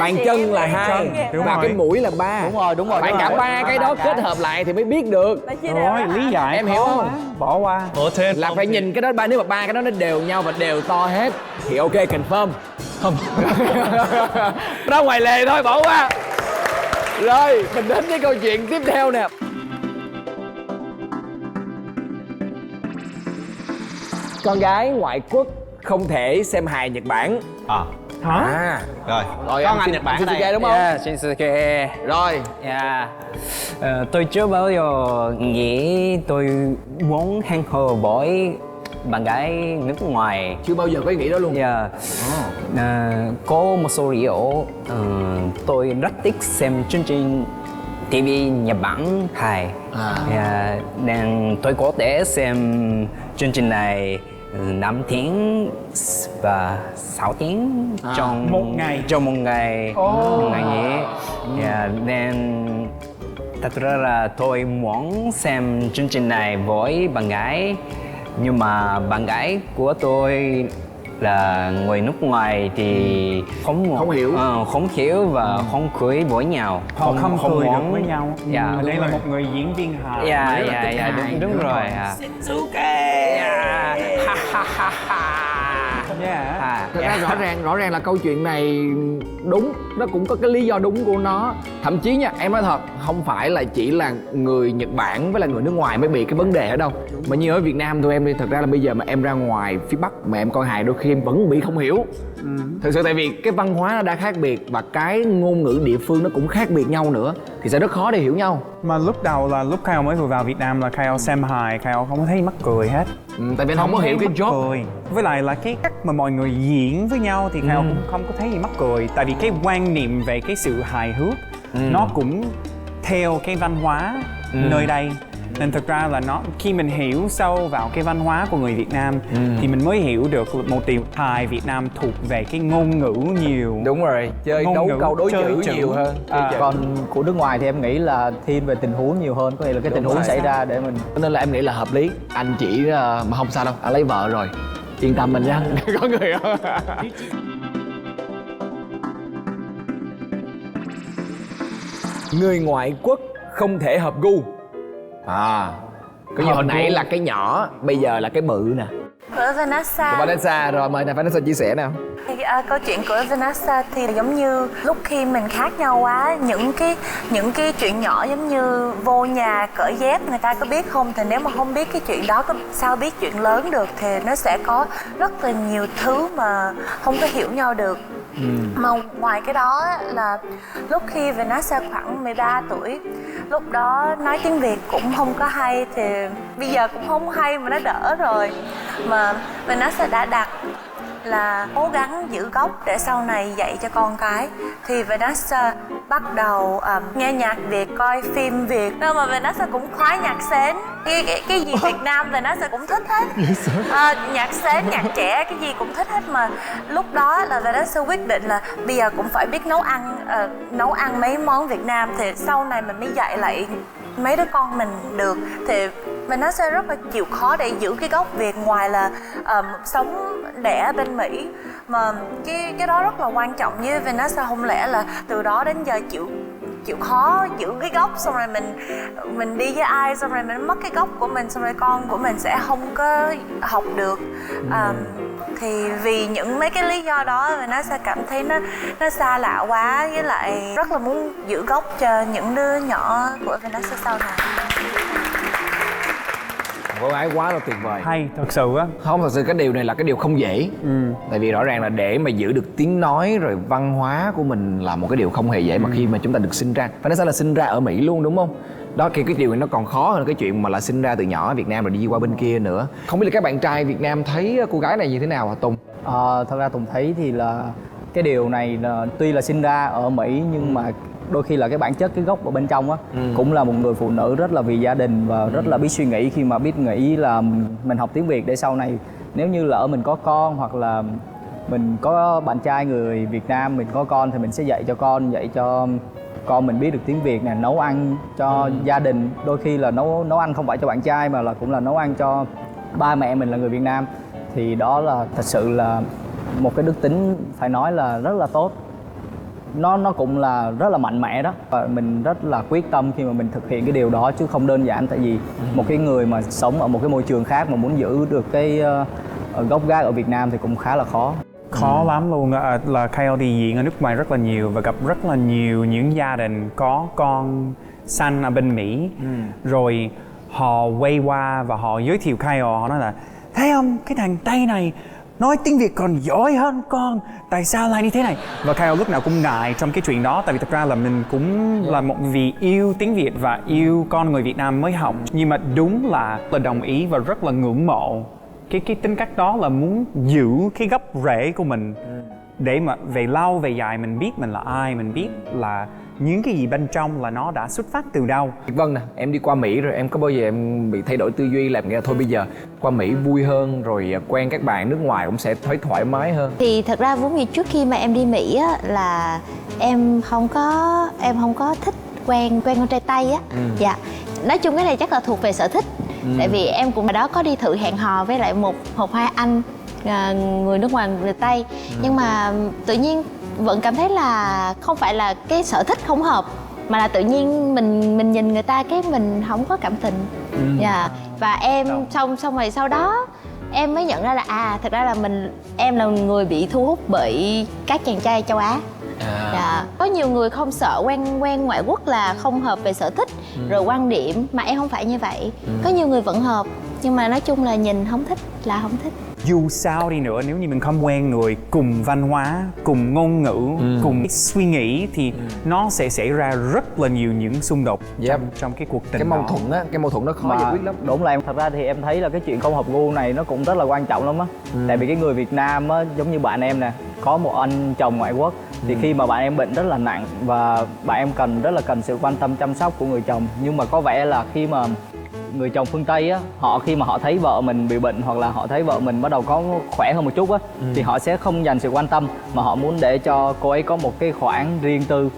bàn chân là 2 Đúng và rồi. cái mũi là 3. Đúng rồi. Phải cả 3 cái đó kết hợp lại thì mới biết được. Rồi, lý giải Em hiểu khó không? quá. Bỏ qua. Ủa thế Là phải nhìn cái đó nếu mà 3 cái đó nó đều nhau và đều to hết thì ok, confirm. Không. Ra ngoài lề thôi, bỏ qua. Rồi mình đến với câu chuyện tiếp theo nè. Con gái ngoại quốc không thể xem hài Nhật Bản. Hả? Rồi. Rồi Con anh anh Nhật Bản Shinsuke này. đúng không? Yeah, Shinsuke. Rồi Yeah. Tôi chưa bao giờ nghĩ tôi muốn hẹn hò với bạn gái nước ngoài. chưa bao giờ có ý nghĩ đó luôn. Yeah. Có một số lý do. Tôi rất thích xem chương trình TV Nhật Bản hài. Yeah. Nên tôi có thể xem chương trình này 5 tiếng và 6 tiếng trong một ngày. Trong một ngày. Một ngày nghỉ. Yeah, nên thật ra là tôi muốn xem chương trình này với bạn gái, nhưng mà bạn gái của tôi là người nước ngoài thì không hiểu. Không hiểu và không cưới với nhau. Họ không cười được muốn- với nhau. Dạ. Mà đây là một người diễn viên hài. Dạ, rất là thích hài. đúng rồi. Yeah. Thật ra rõ ràng là câu chuyện này đúng, nó cũng có cái lý do đúng của nó. Thậm chí nha, em nói thật, không phải là chỉ là người Nhật Bản với là người nước ngoài mới bị cái vấn đề ở đâu. Mà như ở Việt Nam tụi em đi, thật ra là bây giờ mà em ra ngoài phía Bắc mà em coi hài đôi khi em vẫn bị không hiểu. Thực sự tại vì cái văn hóa nó đã khác biệt và cái ngôn ngữ địa phương nó cũng khác biệt nhau nữa, thì sẽ rất khó để hiểu nhau. Mà lúc đầu là lúc Kyle mới vừa vào Việt Nam là Kyle xem hài, Kyle không có thấy mắc cười hết. Tại vì anh không có hiểu cái mắc joke. cười. Với lại là cái cách mà mọi người diễn với nhau thì Kyle cũng không có thấy gì mắc cười. Tại vì cái quan niệm về cái sự hài hước nó cũng theo cái văn hóa nơi đây. Nên thực ra là nó khi mình hiểu sâu vào cái văn hóa của người Việt Nam thì mình mới hiểu được một điều hài Việt Nam thuộc về cái ngôn ngữ nhiều. Đúng rồi, chơi Ngôn đấu ngữ, câu đối chơi chữ chữ. nhiều hơn. Còn của nước ngoài thì em nghĩ là thiên về tình huống nhiều hơn, có nghĩa là cái tình huống xảy ra để mình Nên là em nghĩ là hợp lý. Anh chỉ mà không sao đâu, anh lấy vợ rồi, yên tâm mình nha. Có người không? Người ngoại quốc không thể hợp gu. Có như hồi nãy là cái nhỏ, bây giờ là cái bự nè. Của Vanessa. Vanessa, rồi mời Vanessa chia sẻ nào. Thì, câu chuyện của Vanessa thì giống như lúc khi mình khác nhau quá, những cái chuyện nhỏ giống như vô nhà cởi dép người ta có biết không, thì nếu mà không biết cái chuyện đó có sao biết chuyện lớn được, thì nó sẽ có rất là nhiều thứ mà không có hiểu nhau được. Mà ngoài cái đó là lúc khi Vanessa khoảng 13 tuổi, lúc đó nói tiếng Việt cũng không có hay, thì bây giờ cũng không hay mà nó đỡ rồi. Mà Vanessa đã đặt là cố gắng giữ gốc để sau này dạy cho con cái, thì Vanessa bắt đầu nghe nhạc Việt, coi phim Việt. Nên mà Vanessa cũng khoái nhạc sến, cái gì Việt Nam Vanessa cũng thích hết. Nhạc sến, nhạc trẻ, cái gì cũng thích hết. Mà lúc đó là Vanessa quyết định là bây giờ cũng phải biết nấu ăn mấy món Việt Nam, thì sau này mình mới dạy lại mấy đứa con mình được. Thì Vanessa rất là chịu khó để giữ cái gốc Việt, ngoài là sống đẻ bên Mỹ. Mà cái đó rất là quan trọng với Vanessa, không lẽ là từ đó đến giờ chịu khó giữ cái gốc, xong rồi mình đi với ai xong rồi mình mất cái gốc của mình, xong rồi con của mình sẽ không có học được. Thì vì những mấy cái lý do đó mà nó sẽ cảm thấy nó xa lạ quá, với lại rất là muốn giữ gốc cho những đứa nhỏ của Vanessa sau này. Cô gái quá là tuyệt vời. Hay thật sự á. Không, thật sự cái điều này là cái điều không dễ. Tại vì rõ ràng là để mà giữ được tiếng nói rồi văn hóa của mình là một cái điều không hề dễ mà khi mà chúng ta được sinh ra. Vanessa là sinh ra ở Mỹ luôn đúng không? Đó, cái điều này nó còn khó hơn cái chuyện mà là sinh ra từ nhỏ ở Việt Nam rồi đi qua bên kia nữa. Không biết là các bạn trai Việt Nam thấy cô gái này như thế nào hả Tùng? Thật ra Tùng thấy thì là cái điều này là tuy là sinh ra ở Mỹ nhưng mà đôi khi là cái bản chất, cái gốc ở bên trong á cũng là một người phụ nữ rất là vì gia đình và rất là biết suy nghĩ, khi mà biết nghĩ là mình học tiếng Việt để sau này nếu như lỡ mình có con hoặc là mình có bạn trai người Việt Nam, mình có con thì mình sẽ dạy cho con mình biết được tiếng Việt nè, nấu ăn cho gia đình. Đôi khi là nấu ăn không phải cho bạn trai mà là cũng là nấu ăn cho ba mẹ mình là người Việt Nam. Thì đó là thật sự là một cái đức tính phải nói là rất là tốt. Nó cũng là rất là mạnh mẽ đó, và mình rất là quyết tâm khi mà mình thực hiện cái điều đó chứ không đơn giản. Tại vì một cái người mà sống ở một cái môi trường khác mà muốn giữ được cái gốc gác ở Việt Nam thì cũng khá là khó. Khó lắm luôn. Là Kyle đi diễn ở nước ngoài rất là nhiều và gặp rất là nhiều những gia đình có con sanh ở bên Mỹ. Rồi họ quay qua và họ giới thiệu Kyle, họ nói là thấy không, cái thằng Tây này nói tiếng Việt còn giỏi hơn con, tại sao lại như thế này? Và Kyle lúc nào cũng ngại trong cái chuyện đó. Tại vì thật ra là mình cũng là một vì yêu tiếng Việt và yêu con người Việt Nam mới học. Nhưng mà đúng là đồng ý và rất là ngưỡng mộ cái tính cách đó, là muốn giữ cái gốc rễ của mình để mà về lâu về dài mình biết mình là ai, mình biết là những cái gì bên trong là nó đã xuất phát từ đâu. Vâng nè, em đi qua Mỹ rồi em có bao giờ em bị thay đổi tư duy làm nghĩa là thôi bây giờ qua Mỹ vui hơn rồi quen các bạn nước ngoài cũng sẽ thấy thoải mái hơn? Thì thật ra vốn như trước khi mà em đi Mỹ á là em không có thích quen con trai Tây á. Dạ. Nói chung cái này chắc là thuộc về sở thích. Tại vì em cũng ở đó có đi thử hẹn hò với lại một hai anh người nước ngoài, người Tây. Nhưng mà tự nhiên vẫn cảm thấy là không phải là cái sở thích không hợp, mà là tự nhiên mình nhìn người ta cái mình không có cảm tình. Và em xong rồi sau đó em mới nhận ra là thật ra là em là người bị thu hút bởi các chàng trai châu Á. Có nhiều người không sợ quen ngoại quốc là không hợp về sở thích rồi quan điểm, mà em không phải như vậy. Có nhiều người vẫn hợp, nhưng mà nói chung là nhìn không thích là không thích. Dù sao đi nữa, nếu như mình không quen người cùng văn hóa, cùng ngôn ngữ, cùng suy nghĩ thì nó sẽ xảy ra rất là nhiều những xung đột trong cái cuộc tình. Cái mâu thuẫn đó khó giải quyết lắm. Đúng là thật ra thì em thấy là cái chuyện không hợp gu này nó cũng rất là quan trọng lắm á. Tại vì cái người Việt Nam á, giống như bạn em nè, có một anh chồng ngoại quốc thì khi mà bạn em bệnh rất là nặng và bạn em rất là cần sự quan tâm chăm sóc của người chồng, nhưng mà có vẻ là khi mà người chồng phương Tây á, khi mà họ thấy vợ mình bị bệnh hoặc là họ thấy vợ mình bắt đầu có khỏe hơn một chút á, thì họ sẽ không dành sự quan tâm mà họ muốn để cho cô ấy có một cái khoảng riêng tư,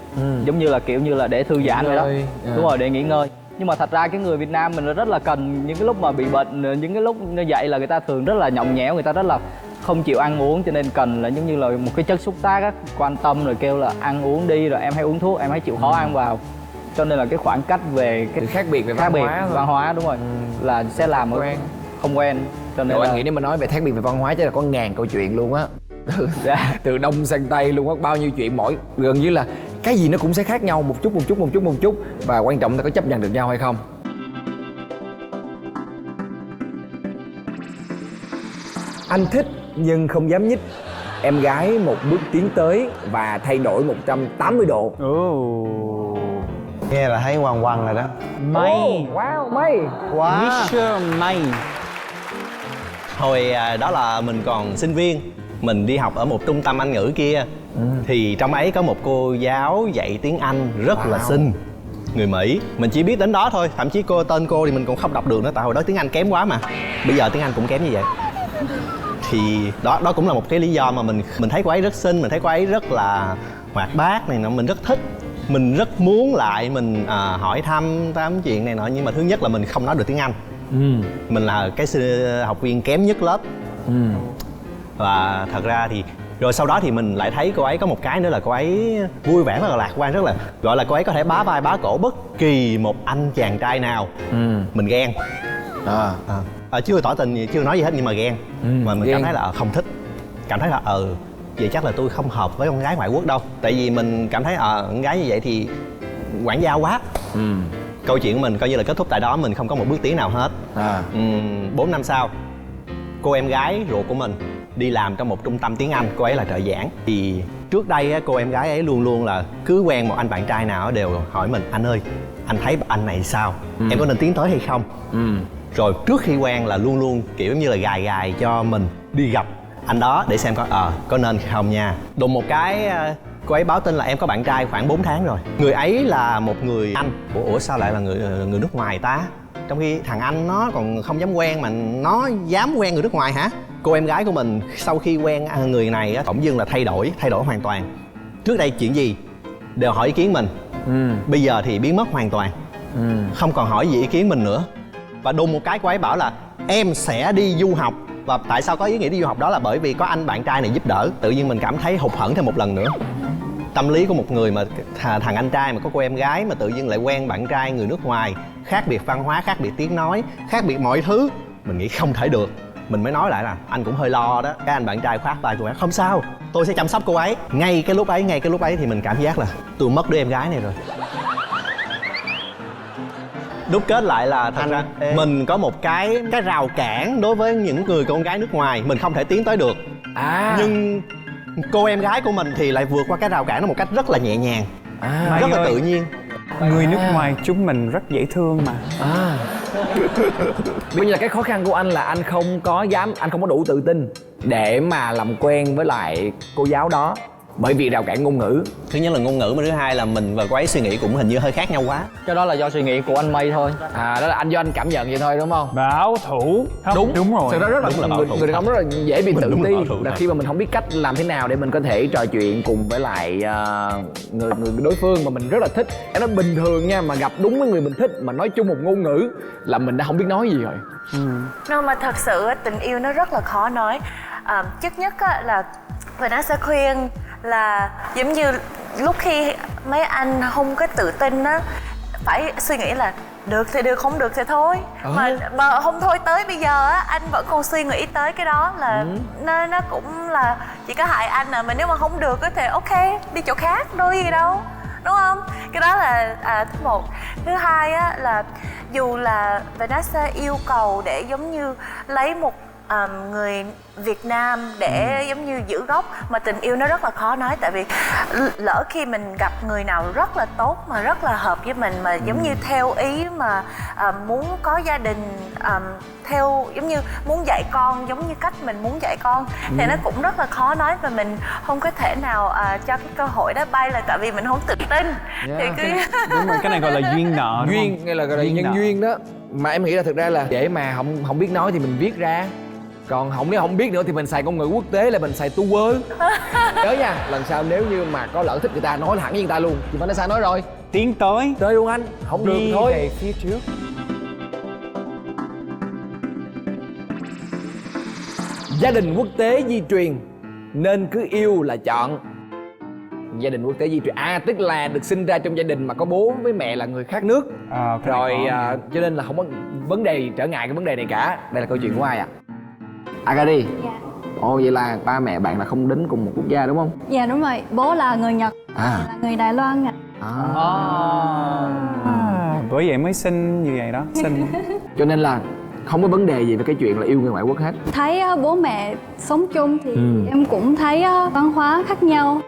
giống như là kiểu như là để thư giãn vậy đó. Đúng rồi, để nghỉ ngơi. Nhưng mà thật ra cái người Việt Nam mình rất là cần những cái lúc mà bị bệnh, những cái lúc như vậy là người ta thường rất là nhõng nhẽo, người ta rất là không chịu ăn uống, cho nên cần là giống như là một cái chất xúc tác á, quan tâm rồi kêu là ăn uống đi, rồi em hãy uống thuốc, em hãy chịu khó ăn vào. Cho nên là cái khoảng cách về cái khác biệt về văn hóa đúng rồi, là sẽ làm không quen. Cho nên anh nghĩ nếu mà nói về khác biệt về văn hóa chắc là có ngàn câu chuyện luôn á. Từ Đông sang Tây luôn á, bao nhiêu chuyện, gần như là cái gì nó cũng sẽ khác nhau một chút, và quan trọng là có chấp nhận được nhau hay không. Anh thích nhưng không dám nhích. Em gái một bước tiến tới và thay đổi 180 độ. Nghe là thấy quằn quằn rồi đó. May. Wow, may. Mr. May. Hồi đó là mình còn sinh viên, mình đi học ở một trung tâm Anh ngữ kia. Thì trong ấy có một cô giáo dạy tiếng Anh rất là xinh, người Mỹ. Mình chỉ biết đến đó thôi, thậm chí tên cô thì mình cũng không đọc được nữa, tại hồi đó tiếng Anh kém quá mà. Bây giờ tiếng Anh cũng kém như vậy. Thì đó cũng là một cái lý do mà mình thấy cô ấy rất xinh, mình thấy cô ấy rất là hoạt bát này nọ, mình rất thích. Mình rất muốn lại mình hỏi thăm tám chuyện này nọ, nhưng mà thứ nhất là mình không nói được tiếng Anh. Mình là cái học viên kém nhất lớp. Và thật ra thì Rồi sau đó thì mình lại thấy cô ấy có một cái nữa là cô ấy vui vẻ rất là lạc quan, rất là gọi là cô ấy có thể bá vai bá cổ bất kỳ một anh chàng trai nào. Mình ghen. Chưa tỏ tình gì, chưa nói gì hết nhưng mà ghen. Mà mình cảm thấy là không thích, cảm thấy là vậy chắc là tôi không hợp với con gái ngoại quốc đâu. Tại vì mình cảm thấy con gái như vậy thì quản gia quá. Câu chuyện của mình coi như là kết thúc tại đó, mình không có một bước tiến nào hết. 4 năm sau, cô em gái ruột của mình đi làm trong một trung tâm tiếng Anh, cô ấy là trợ giảng. Thì trước đây cô em gái ấy luôn luôn là cứ quen một anh bạn trai nào đều hỏi mình: anh ơi, anh thấy anh này sao, em có nên tiến tới hay không? Rồi trước khi quen là luôn luôn kiểu như là gài gài cho mình đi gặp anh đó để xem có nên không nha. Đùng một cái cô ấy báo tin là em có bạn trai khoảng 4 tháng rồi. Người ấy là một người Anh. Ủa sao lại là người nước ngoài ta? Trong khi thằng Anh nó còn không dám quen mà nó dám quen người nước ngoài hả? Cô em gái của mình sau khi quen người này á, bỗng dưng là thay đổi hoàn toàn. Trước đây chuyện gì đều hỏi ý kiến mình, bây giờ thì biến mất hoàn toàn, không còn hỏi gì ý kiến mình nữa. Và đùng một cái cô ấy bảo là em sẽ đi du học. Và tại sao có ý nghĩa đi du học đó là bởi vì có anh bạn trai này giúp đỡ. Tự nhiên mình cảm thấy hụt hẫng thêm một lần nữa. Tâm lý của một người mà thằng anh trai mà có cô em gái mà tự nhiên lại quen bạn trai người nước ngoài, khác biệt văn hóa, khác biệt tiếng nói, khác biệt mọi thứ, mình nghĩ không thể được. Mình mới nói lại là anh cũng hơi lo đó. Cái anh bạn trai khoát tay cô ấy: không sao, tôi sẽ chăm sóc cô ấy. Ngay cái lúc ấy thì mình cảm giác là tôi mất đứa em gái này rồi. Đúc kết lại là thật ra mình có một cái rào cản đối với những người con gái nước ngoài, mình không thể tiến tới được. Nhưng cô em gái của mình thì lại vượt qua cái rào cản đó một cách rất là nhẹ nhàng, rất là tự nhiên. Người nước ngoài chúng mình rất dễ thương mà. Bây giờ cái khó khăn của anh là anh không có đủ tự tin để mà làm quen với lại cô giáo đó, bởi vì rào cản ngôn ngữ. Thứ nhất là ngôn ngữ, mà thứ hai là mình và cô ấy suy nghĩ cũng hình như hơi khác nhau quá. Cái đó là do suy nghĩ của anh Mây thôi. Đó là do anh cảm nhận vậy thôi đúng không? Bảo thủ. Đúng rồi. Sự đó rất là người đàn ông rất là dễ bị tự ti, là khi mà mình không biết cách làm thế nào để mình có thể trò chuyện cùng với lại người đối phương mà mình rất là thích. Nó bình thường nha, mà gặp đúng với người mình thích mà nói chung một ngôn ngữ là mình đã không biết nói gì rồi. Nhưng mà thật sự tình yêu nó rất là khó nói. Trước nhất là Vanessa khuyên là giống như lúc khi mấy anh không có tự tin á, phải suy nghĩ là được thì được, không được thì thôi. Mà không thôi tới bây giờ á, anh vẫn còn suy nghĩ tới cái đó là nó cũng là chỉ có hại anh à. Mà nếu mà không được á thì ok, đi chỗ khác, đâu gì đâu, đúng không? Cái đó là thứ một. Thứ hai á là dù là Vanessa yêu cầu để giống như lấy một người Việt Nam để giống như giữ gốc, mà tình yêu nó rất là khó nói. Tại vì lỡ khi mình gặp người nào rất là tốt mà rất là hợp với mình, mà giống như theo ý mà muốn có gia đình, theo giống như muốn dạy con giống như cách mình muốn dạy con, thì nó cũng rất là khó nói. Và mình không có thể nào cho cái cơ hội đó bay là tại vì mình không tự tin. Thì cứ Đúng rồi, cái này gọi là duyên nợ. Duyên hay là gọi là nhân duyên đó. Mà em nghĩ là thực ra là để mà không biết nói thì mình viết ra. Còn nếu không biết nữa thì mình xài ngôn ngữ quốc tế, là mình xài tu quơ. Nhớ nha, lần sau nếu như mà có lỡ thích người ta, nói thẳng với người ta luôn. Thì Vanessa nói rồi, tiến tới luôn anh, không được đi thôi về phía trước. Gia đình quốc tế di truyền nên cứ yêu là chọn. Gia đình quốc tế di truyền tức là được sinh ra trong gia đình mà có bố với mẹ là người khác nước. Rồi cho nên là không có vấn đề trở ngại cái vấn đề này cả. Đây là câu chuyện của ai ạ? Akari. Dạ. Ồ, vậy là ba mẹ bạn là không đến cùng một quốc gia đúng không? Dạ đúng rồi, bố là người Nhật, là người Đài Loan ạ. Bởi vậy mới xinh như vậy đó, xinh. Cho nên là không có vấn đề gì về cái chuyện là yêu người ngoại quốc hết. Thấy bố mẹ sống chung thì em cũng thấy văn hóa khác nhau.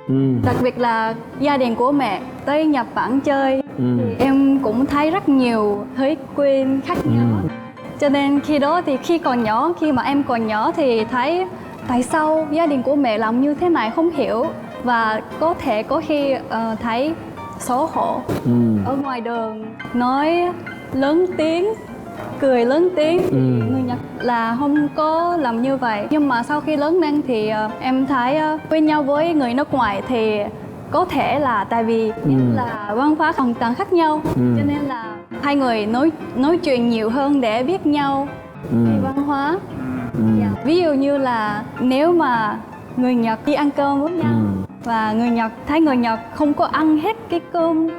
Đặc biệt là gia đình của mẹ tới Nhật Bản chơi thì em cũng thấy rất nhiều thói quen khác nhau. Cho nên khi đó thì khi mà em còn nhỏ thì thấy tại sao gia đình của mẹ làm như thế này không hiểu. Và có khi thấy xấu hổ ở ngoài đường, nói lớn tiếng, cười lớn tiếng. Người Nhật là không có làm như vậy. Nhưng mà sau khi lớn lên thì em thấy quen nhau với người nước ngoài thì có thể là tại vì là văn hóa hoàn toàn khác nhau, cho nên là hai người nói chuyện nhiều hơn để biết nhau về văn hóa. Ví dụ như là nếu mà người Nhật đi ăn cơm với nhau. Và người Nhật thấy người Nhật không có ăn hết cái cơm.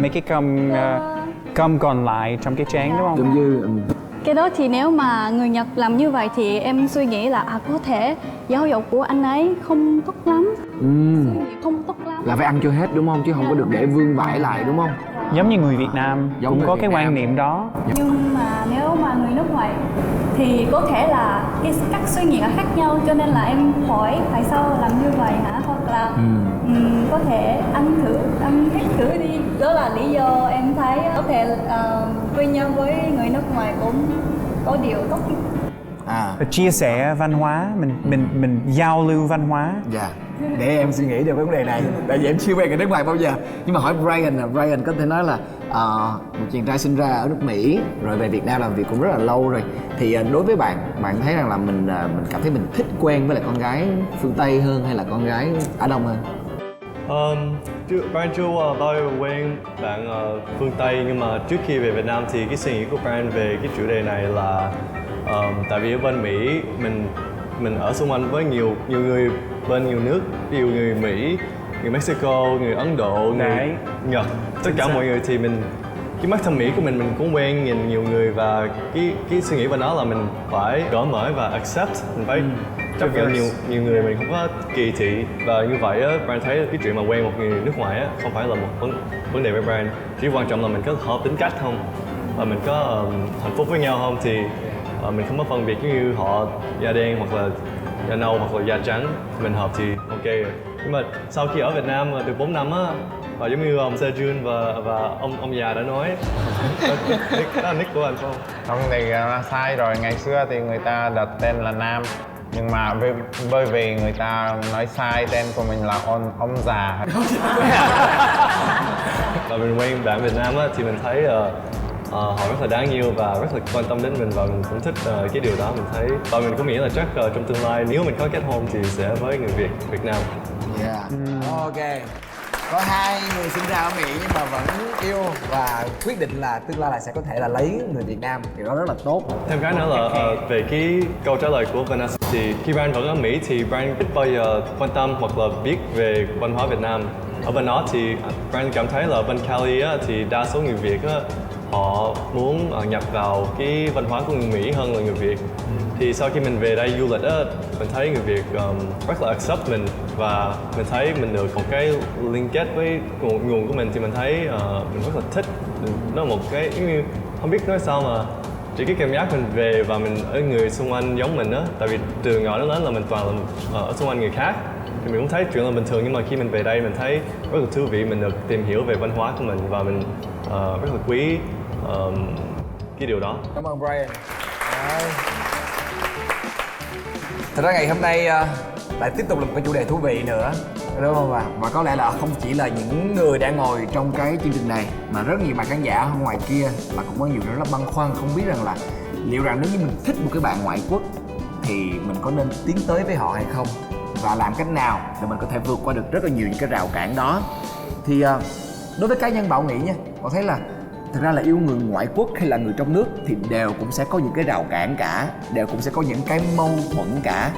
Mấy cái cơm còn lại trong cái chén đúng không? Cơm dư. Cái đó thì nếu mà người Nhật làm như vậy thì em suy nghĩ là có thể giáo dục của anh ấy không tốt lắm. Không tốt lắm. Là phải ăn cho hết đúng không? Chứ không có được để vương vãi lại đúng không? Giống như người Việt Nam cũng có cái quan niệm đó. Nhưng mà nếu mà người nước ngoài thì có thể là cái cách suy nghĩ là khác nhau, cho nên là em hỏi tại sao làm như vậy hả, hoặc là có thể ăn hết thử đi. Đó là lý do em thấy có thể quen nhau với người nước ngoài cũng có điều tốt. Chia sẻ văn hóa, mình giao lưu văn hóa. Dạ. Để em suy nghĩ được cái vấn đề này, tại vì em chưa quen người nước ngoài bao giờ. Nhưng mà hỏi Brian có thể nói là một chàng trai sinh ra ở nước Mỹ rồi về Việt Nam làm việc cũng rất là lâu rồi, thì đối với bạn thấy rằng là mình cảm thấy mình thích quen với lại con gái phương Tây hơn hay là con gái Á Đông hơn? Brian chưa bao giờ quen bạn phương Tây, nhưng mà trước khi về Việt Nam thì cái suy nghĩ của Brian về cái chủ đề này là tại vì ở bên Mỹ mình ở xung quanh với nhiều người bên nhiều nước, ví dụ người Mỹ, người Mexico, người Ấn Độ, người Nhật, tất cả mọi người thì cái mắt thẩm mỹ của mình cũng quen nhìn nhiều người, và cái suy nghĩ bên đó là mình phải cởi mở và accept, mình phải chấp nhận nhiều người, mình không có kỳ thị. Và như vậy á, Brian thấy cái chuyện mà quen một người nước ngoài á không phải là một vấn đề với Brian, chỉ quan trọng là mình có hợp tính cách không và mình có hạnh phúc với nhau không, thì mình không có phân biệt như họ da đen hoặc là da nâu hoặc là da trắng, mình hợp thì ok rồi. Nhưng mà sau khi ở Việt Nam được 4 năm á, và giống như ông Sejun và ông già đã nói, đó là nick của anh không? Không thì sai rồi, ngày xưa thì người ta đặt tên là Nam, nhưng mà bởi vì người ta nói sai tên của mình là ông già. Và mình quen bạn Việt Nam á thì mình thấy họ rất là đáng yêu và rất là quan tâm đến mình, và mình cũng thích cái điều đó. Mình thấy và mình cũng nghĩ là chắc trong tương lai nếu mình có kết hôn thì sẽ với người Việt Nam. Ok. Có hai người sinh ra ở Mỹ nhưng mà vẫn yêu và quyết định là tương lai là sẽ có thể là lấy người Việt Nam, thì đó rất là tốt. Thêm cái nữa là về cái câu trả lời của Vanessa, thì khi Brian vẫn ở Mỹ thì Brian ít bao giờ quan tâm hoặc là biết về văn hóa Việt Nam. Ở bên đó thì Brian cảm thấy là bên Cali á, thì đa số người Việt á, họ muốn nhập vào cái văn hóa của người Mỹ hơn là người Việt. Thì sau khi mình về đây du lịch á, mình thấy người Việt rất là accept mình, và mình thấy mình được một cái liên kết với nguồn của mình, thì mình thấy mình rất là thích. Nó một cái như không biết nói sao mà chỉ cái cảm giác mình về và mình ở người xung quanh giống mình á, tại vì từ nhỏ đến lớn là mình toàn là ở xung quanh người khác thì mình cũng thấy chuyện là bình thường, nhưng mà khi mình về đây mình thấy rất là thú vị, mình được tìm hiểu về văn hóa của mình và mình rất là quý cái điều đó. Cảm ơn Brian. Thật ra ngày hôm nay lại tiếp tục là một cái chủ đề thú vị nữa, đúng không ạ? Và có lẽ là không chỉ là những người đang ngồi trong cái chương trình này mà rất nhiều bạn khán giả ở ngoài kia là cũng có nhiều rất là băn khoăn, không biết rằng là liệu rằng nếu như mình thích một cái bạn ngoại quốc thì mình có nên tiến tới với họ hay không, và làm cách nào để mình có thể vượt qua được rất là nhiều những cái rào cản đó. Thì đối với cá nhân Bảo nghĩ nha, Bảo thấy là thực ra là yêu người ngoại quốc hay là người trong nước thì đều cũng sẽ có những cái rào cản cả, đều cũng sẽ có những cái mâu thuẫn cả.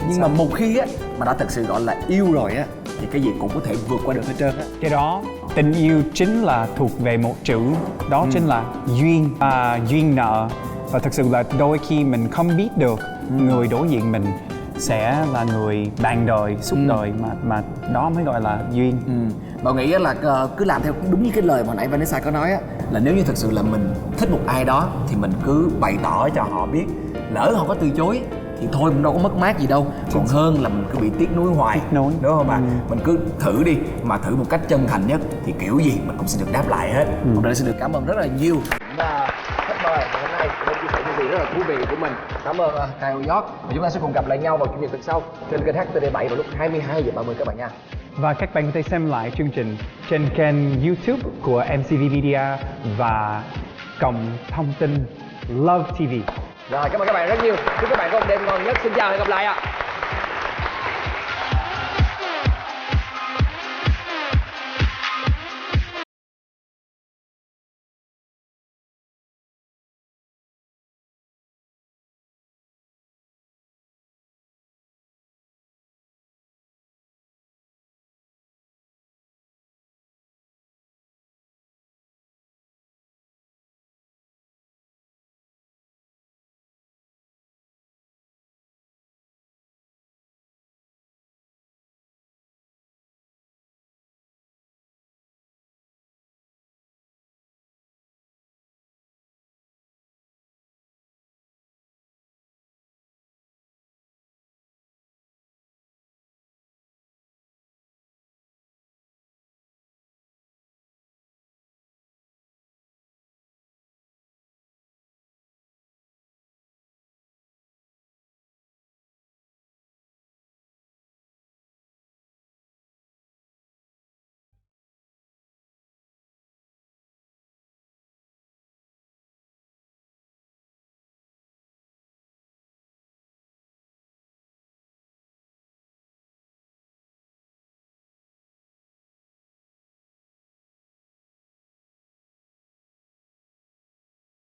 Nhưng mà một khi á mà đã thật sự gọi là yêu rồi á thì cái gì cũng có thể vượt qua được hết trơn á. Cái đó tình yêu chính là thuộc về một chữ, đó chính là duyên, duyên nợ. Và thật sự là đôi khi mình không biết được người đối diện mình sẽ là người bạn đời, suốt đời mà đó mới gọi là duyên. Bảo nghĩ là cứ làm theo đúng như cái lời mà nãy Vanessa có nói á, là nếu như thật sự là mình thích một ai đó thì mình cứ bày tỏ cho họ biết, lỡ họ có từ chối thì thôi cũng đâu có mất mát gì đâu, còn hơn là mình cứ bị tiếc nuối hoài, đúng không ạ? Mình cứ thử đi, mà thử một cách chân thành nhất thì kiểu gì mình cũng sẽ được đáp lại hết. Hôm nay xin được cảm ơn rất là nhiều khách mời hôm nay đã chia sẻ những gì rất là thú vị của mình. Cảm ơn Kyle York, và chúng ta sẽ cùng gặp lại nhau vào chủ nhật tuần sau trên kênh HTV7 vào lúc 22h30 các bạn nha. Và các bạn có thể xem lại chương trình trên kênh YouTube của MCV Media và cổng thông tin Love TV. Rồi, cảm ơn các bạn rất nhiều. Chúc các bạn có một đêm ngon nhất. Xin chào và hẹn gặp lại ạ.